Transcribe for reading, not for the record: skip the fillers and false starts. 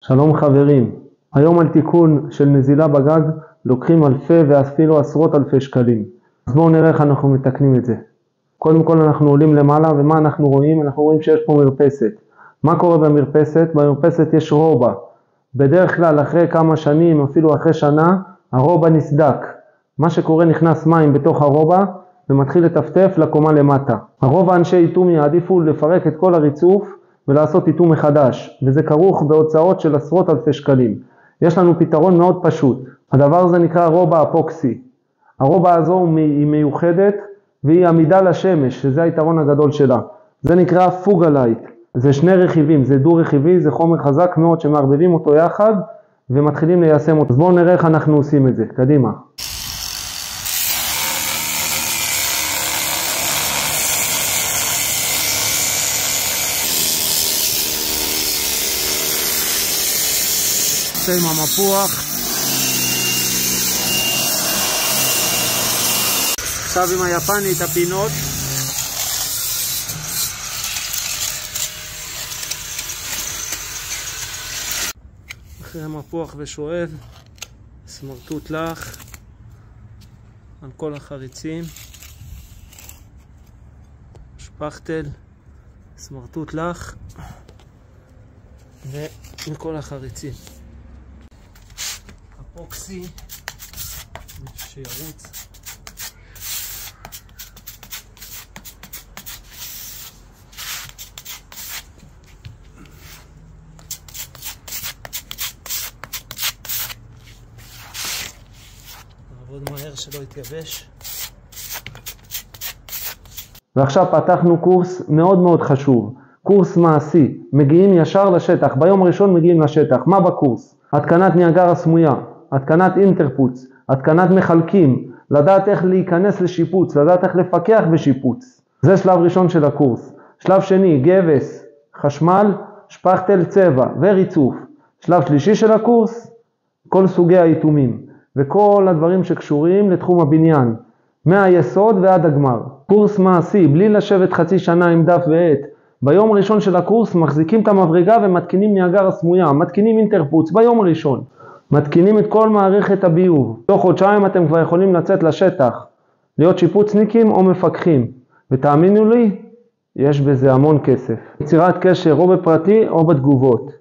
שלום חברים, היום על תיקון של נזילה בגג לוקחים אלפי ואפילו עשרות אלפי שקלים. אז בואו נראה איך אנחנו מתקנים את זה. קודם כל אנחנו עולים למעלה, ומה אנחנו רואים? אנחנו רואים שיש פה מרפסת. מה קורה במרפסת? במרפסת יש רובה. בדרך כלל אחרי כמה שנים, אפילו אחרי שנה, הרובה נסדק. מה שקורה, נכנס מים בתוך הרובה ומתחיל לטפטף לקומה למטה. הרוב האנשי איתום יעדיפו לפרק את כל הריצוף ולעשות איתום מחדש, וזה כרוך בהוצאות של עשרות אלפי שקלים. יש לנו פתרון מאוד פשוט. הדבר הזה נקרא רובה אפוקסי. הרובה הזו היא מיוחדת והיא עמידה לשמש, שזה היתרון הגדול שלה. זה נקרא פוגלייט. זה שני רכיבים, זה דו רכיבי, זה חומר חזק מאוד שמערבבים אותו יחד ומתחילים ליישם אותו. אז בואו נראה איך אנחנו עושים את זה. קדימה. עם המפוח. עכשיו עם היפני את הפינות. אחרי המפוח ושואב, סמרטוט לך על כל החריצים, שפכטל, סמרטוט לך וכל החריצים. אפוקסי שירוץ. נעבוד מהר שלא יתייבש. ועכשיו פתחנו קורס מאוד מאוד חשוב, קורס מעשי. מגיעים ישר לשטח, ביום הראשון מגיעים לשטח. מה בקורס? התקנת ניאגרה סמויה, התקנת אינטרפוץ, התקנת מחלקים, לדעת איך להיכנס לשיפוץ, לדעת איך לפקח בשיפוץ. זה שלב ראשון של הקורס. שלב שני, גבס, חשמל, שפכטל, צבע וריצוף. שלב שלישי של הקורס, כל סוגי האיתומים וכל הדברים שקשורים לתחום הבניין, מהיסוד ועד הגמר. קורס מעשי, בלי לשבת חצי שנה עם דף ועט. ביום הראשון של הקורס מחזיקים את המברגה ומתקינים ניאגרה סמויה, מתקינים אינטרפוץ ביום הראשון. מתקינים את כל מערכת הביוב. תוך חודשיים אתם כבר יכולים לצאת לשטח, להיות שיפוצניקים או מפקחים. ותאמינו לי, יש בזה המון כסף. יצירת קשר או בפרטי או בתגובות.